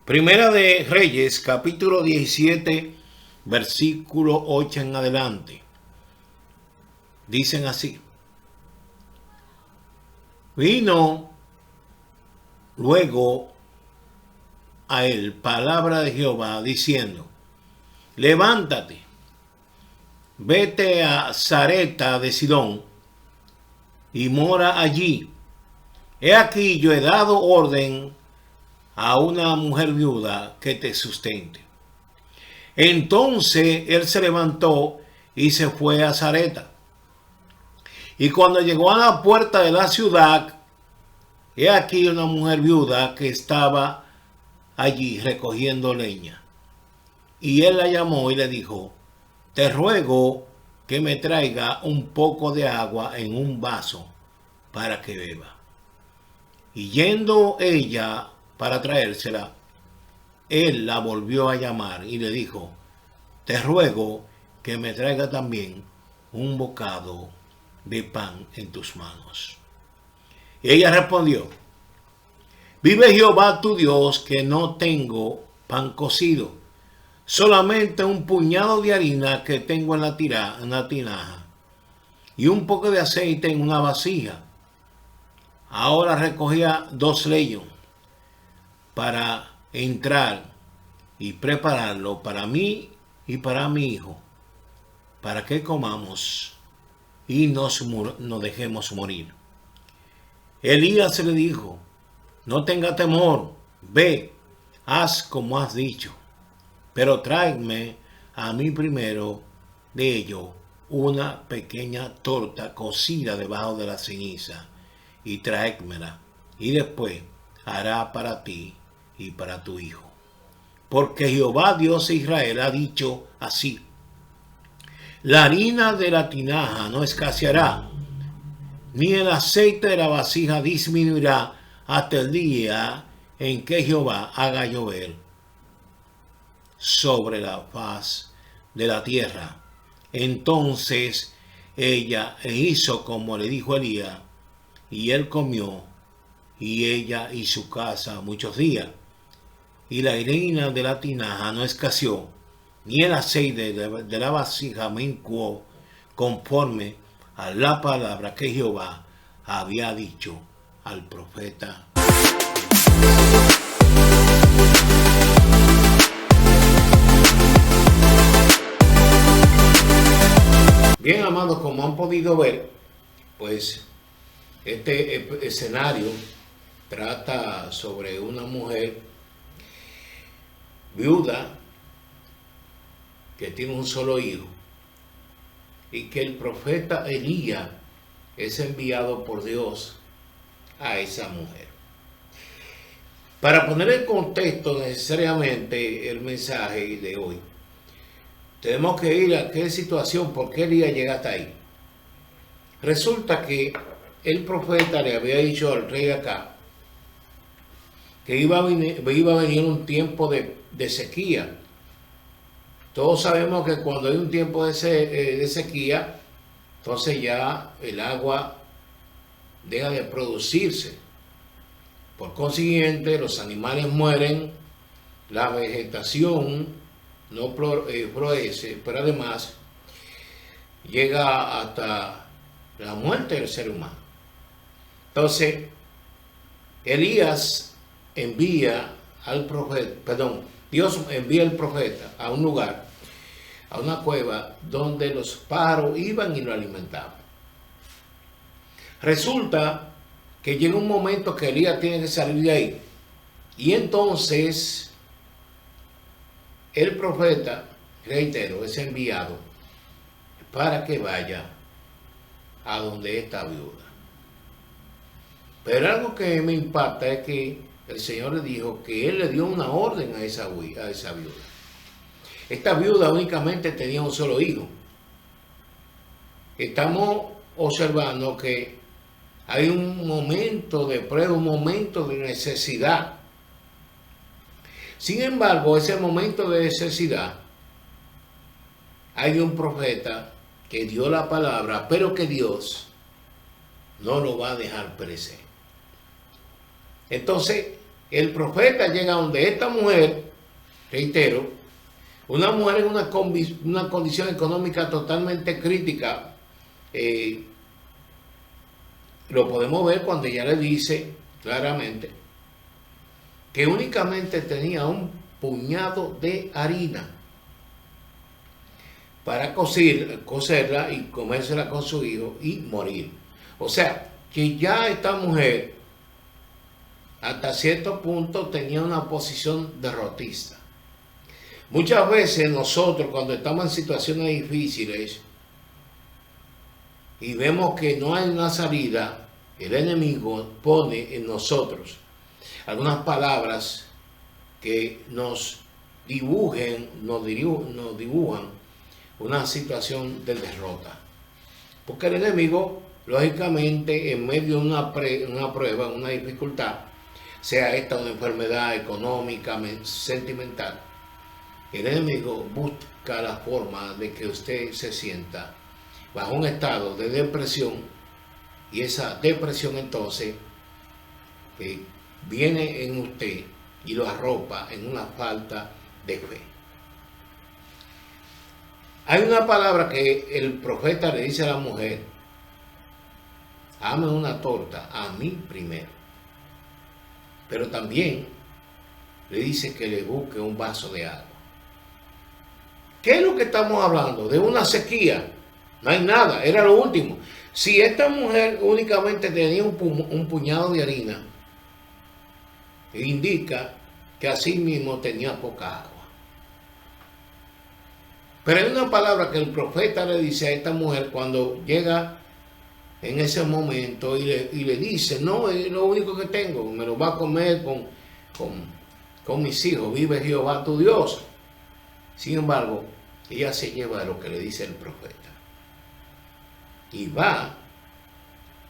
Primera de Reyes, capítulo 17, versículo 8 en adelante. Dicen así. Vino luego a él palabra de Jehová diciendo: levántate, vete a Sarepta de Sidón y mora allí. He aquí yo he dado orden a una mujer viuda que te sustente. Entonces él se levantó y se fue a Sarepta. Y cuando llegó a la puerta de la ciudad, he aquí una mujer viuda que estaba allí recogiendo leña. Y él la llamó y le dijo: te ruego que me traiga un poco de agua en un vaso para que beba. Y yendo ella para traérsela, él la volvió a llamar y le dijo: te ruego que me traiga también un bocado de pan en tus manos. Y ella respondió: vive Jehová tu Dios, que no tengo pan cocido, solamente un puñado de harina que tengo en la tinaja, y un poco de aceite en una vasija. Ahora recogía 2 leños para entrar y prepararlo para mí y para mi hijo, para que comamos y nos dejemos morir. Elías le dijo: no tenga temor, ve, haz como has dicho, pero tráeme a mí primero de ello una pequeña torta cocida debajo de la ceniza, y tráemela, y después hará para ti y para tu hijo. Porque Jehová Dios de Israel ha dicho así: la harina de la tinaja no escaseará, ni el aceite de la vasija disminuirá hasta el día en que Jehová haga llover sobre la faz de la tierra. Entonces ella hizo como le dijo Elías, y él comió, y ella y su casa muchos días. Y la harina de la tinaja no escaseó, ni el aceite de la vasija menguó, conforme a la palabra que Jehová había dicho al profeta. Bien, amados, como han podido ver, pues este escenario trata sobre una mujer viuda que tiene un solo hijo, y que el profeta Elías es enviado por Dios a esa mujer. Para poner en contexto necesariamente el mensaje de hoy, tenemos que ir a qué situación, por qué Elías llega hasta ahí. Resulta que el profeta le había dicho al rey acá que iba a venir un tiempo de sequía. Todos sabemos que cuando hay un tiempo de sequía, entonces ya el agua deja de producirse. Por consiguiente, los animales mueren, la vegetación no florece, pero además llega hasta la muerte del ser humano. Entonces, Elías envía al profeta, Dios envía al profeta a un lugar, a una cueva donde los pájaros iban y lo alimentaban. Resulta que llega un momento que Elías tiene que salir de ahí, y entonces el profeta, reitero, es enviado para que vaya a donde esta viuda. Pero algo que me impacta es que el Señor le dijo que Él le dio una orden a esa viuda. Esta viuda únicamente tenía un solo hijo. Estamos observando que hay un momento de prueba, un momento de necesidad. Sin embargo, ese momento de necesidad, hay un profeta que dio la palabra, pero que Dios no lo va a dejar perecer. Entonces, el profeta llega donde esta mujer, reitero, una mujer en una condición económica totalmente crítica. Lo podemos ver cuando ella le dice claramente que únicamente tenía un puñado de harina para cocerla y comérsela con su hijo y morir. O sea, que ya esta mujer hasta cierto punto tenía una posición derrotista. Muchas veces nosotros, cuando estamos en situaciones difíciles y vemos que no hay una salida, el enemigo pone en nosotros algunas palabras que nos dibujan una situación de derrota. Porque el enemigo, lógicamente, en medio de una prueba, una dificultad, sea esta una enfermedad económica, sentimental, el enemigo busca la forma de que usted se sienta bajo un estado de depresión, y esa depresión entonces viene en usted y lo arropa en una falta de fe. Hay una palabra que el profeta le dice a la mujer: ame una torta a mí primero. Pero también le dice que le busque un vaso de agua. ¿Qué es lo que estamos hablando? De una sequía. No hay nada, era lo último. Si esta mujer únicamente tenía un puñado de harina, indica que así mismo tenía poca agua. Pero hay una palabra que el profeta le dice a esta mujer cuando llega en ese momento y le dice: no, es lo único que tengo, me lo va a comer con mis hijos, vive Jehová tu Dios. Sin embargo, ella se lleva de lo que le dice el profeta y va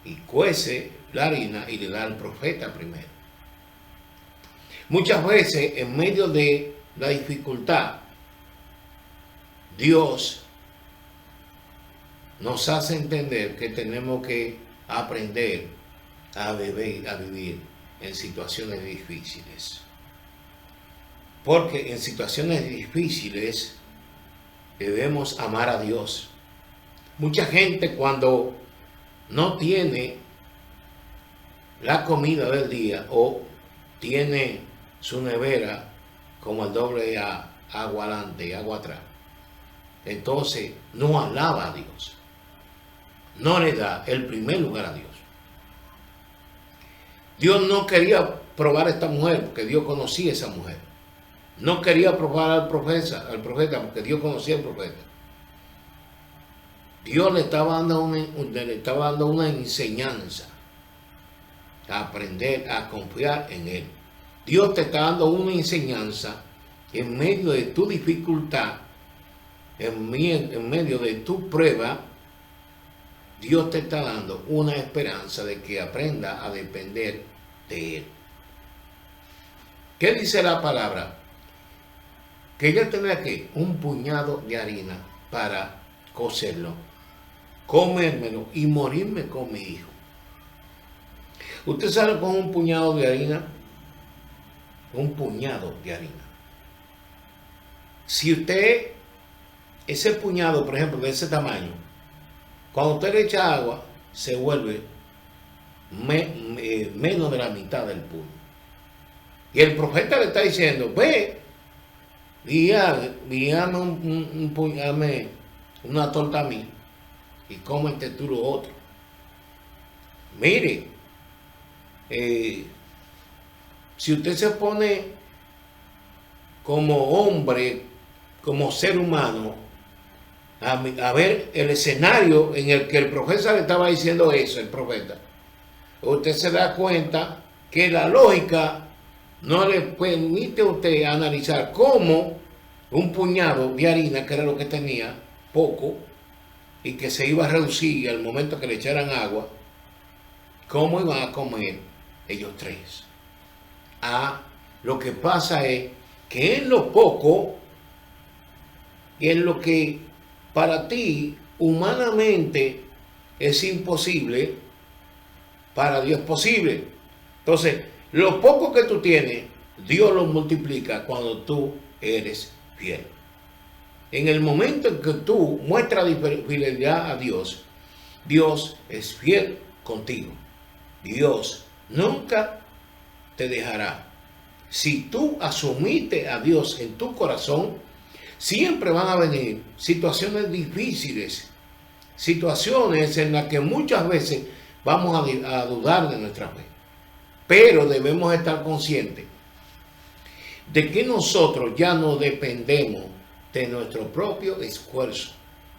y cuece la harina y le da al profeta primero. Muchas veces en medio de la dificultad, Dios nos hace entender que tenemos que aprender a vivir en situaciones difíciles. Porque en situaciones difíciles debemos amar a Dios. Mucha gente, cuando no tiene la comida del día o tiene su nevera como el doble de agua adelante y agua atrás, entonces no alaba a Dios, no le da el primer lugar a Dios. Dios no quería probar a esta mujer porque Dios conocía a esa mujer. No quería probar al profeta porque Dios conocía al profeta. Dios le estaba dando una enseñanza a aprender a confiar en Él. Dios te está dando una enseñanza en medio de tu dificultad, en medio de tu prueba. Dios te está dando una esperanza de que aprenda a depender de Él. ¿Qué dice la palabra? Que ella tenía que un puñado de harina para cocerlo, comérmelo y morirme con mi hijo. Usted sabe, con un puñado de harina, si usted, ese puñado, por ejemplo, de ese tamaño, cuando usted le echa agua, se vuelve menos de la mitad del puño. Y el profeta le está diciendo: ve y dame una torta a mí y cómete tú lo otro. Mire, si usted se pone como hombre, como ser humano, a ver el escenario en el que el profeta le estaba diciendo eso, el profeta, usted se da cuenta que la lógica no le permite a usted analizar cómo un puñado de harina, que era lo que tenía, poco, y que se iba a reducir al momento que le echaran agua, cómo iban a comer ellos tres. Lo que pasa es que en lo poco, y en lo que para ti humanamente es imposible, para Dios es posible. Entonces, lo poco que tú tienes, Dios lo multiplica cuando tú eres fiel. En el momento en que tú muestras fidelidad a Dios, Dios es fiel contigo. Dios nunca te dejará. Si tú asumiste a Dios en tu corazón, siempre van a venir situaciones difíciles, situaciones en las que muchas veces vamos a dudar de nuestra fe. Pero debemos estar conscientes de que nosotros ya no dependemos de nuestro propio esfuerzo,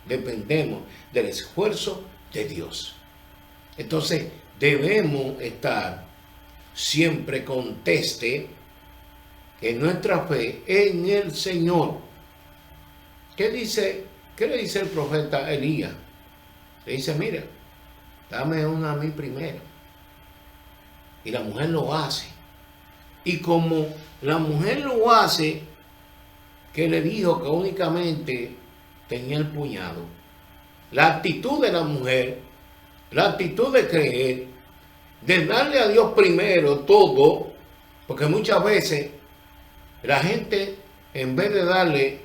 dependemos del esfuerzo de Dios. Entonces debemos estar siempre conteste en nuestra fe en el Señor. ¿Qué le dice el profeta Elías? Le dice, mira, dame una a mí primero. Y la mujer lo hace. Y como la mujer lo hace, que le dijo que únicamente tenía el puñado. La actitud de la mujer, la actitud de creer, de darle a Dios primero todo, porque muchas veces la gente, en vez de darle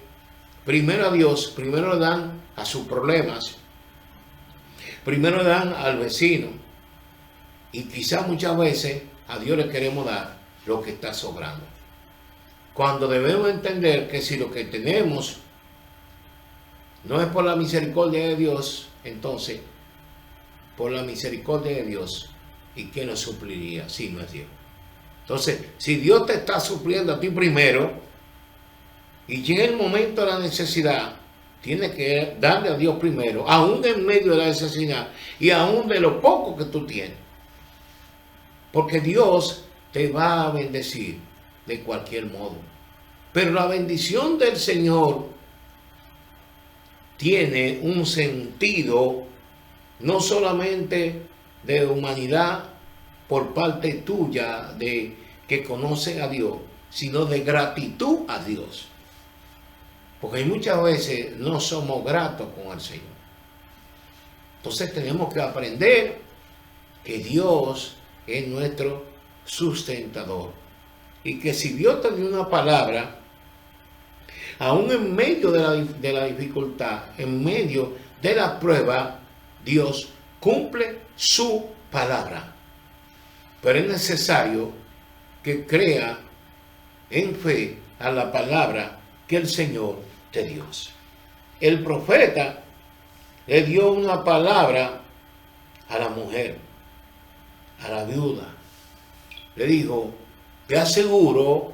primero a Dios, primero le dan a sus problemas, primero le dan al vecino, y quizás muchas veces a Dios le queremos dar lo que está sobrando. Cuando debemos entender que si lo que tenemos no es por la misericordia de Dios, entonces, por la misericordia de Dios, ¿y quién nos supliría si no es Dios? Entonces, si Dios te está supliendo a ti primero, y llega el momento de la necesidad, tienes que darle a Dios primero, aún en medio de la necesidad, y aún de lo poco que tú tienes. Porque Dios te va a bendecir de cualquier modo. Pero la bendición del Señor tiene un sentido no solamente de humanidad por parte tuya, de que conoce a Dios, sino de gratitud a Dios. Porque muchas veces no somos gratos con el Señor. Entonces tenemos que aprender que Dios es nuestro sustentador. Y que si Dios te dio una palabra, aún en medio de la dificultad, en medio de la prueba, Dios cumple su palabra. Pero es necesario que crea en fe a la palabra que el Señor te dio. El profeta le dio una palabra a la mujer, a la viuda. Le dijo, te aseguro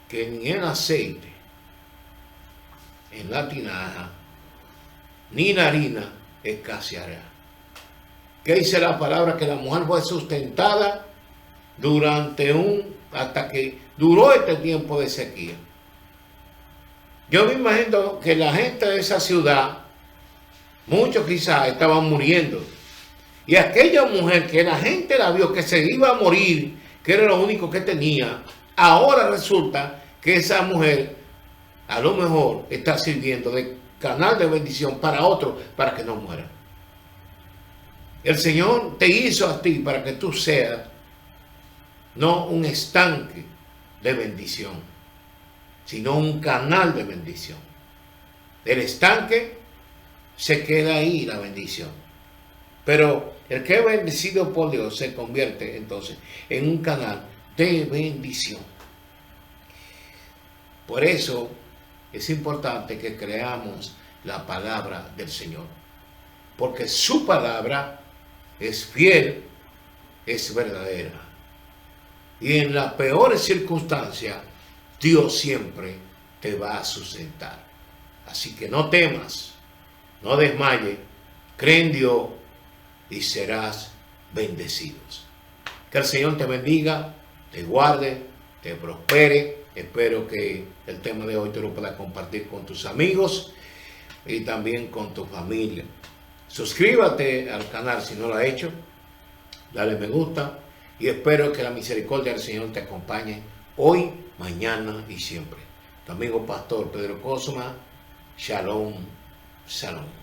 que ni el aceite en la tinaja, ni la harina escaseará. ¿Qué dice la palabra? Que la mujer fue sustentada hasta que duró este tiempo de sequía. Yo me imagino que la gente de esa ciudad, muchos quizás estaban muriendo. Y aquella mujer que la gente la vio que se iba a morir, que era lo único que tenía, ahora resulta que esa mujer a lo mejor está sirviendo de canal de bendición para otro, para que no muera. El Señor te hizo a ti para que tú seas no un estanque de bendición, sino un canal de bendición. Del estanque se queda ahí la bendición. Pero el que es bendecido por Dios se convierte entonces en un canal de bendición. Por eso es importante que creamos la palabra del Señor. Porque su palabra es fiel, es verdadera. Y en las peores circunstancias, Dios siempre te va a sustentar. Así que no temas, no desmayes, cree en Dios y serás bendecidos. Que el Señor te bendiga, te guarde, te prospere. Espero que el tema de hoy te lo puedas compartir con tus amigos y también con tu familia. Suscríbete al canal si no lo has hecho, dale me gusta y espero que la misericordia del Señor te acompañe hoy, mañana y siempre. Tu amigo pastor Pedro Cosma, Shalom, Shalom.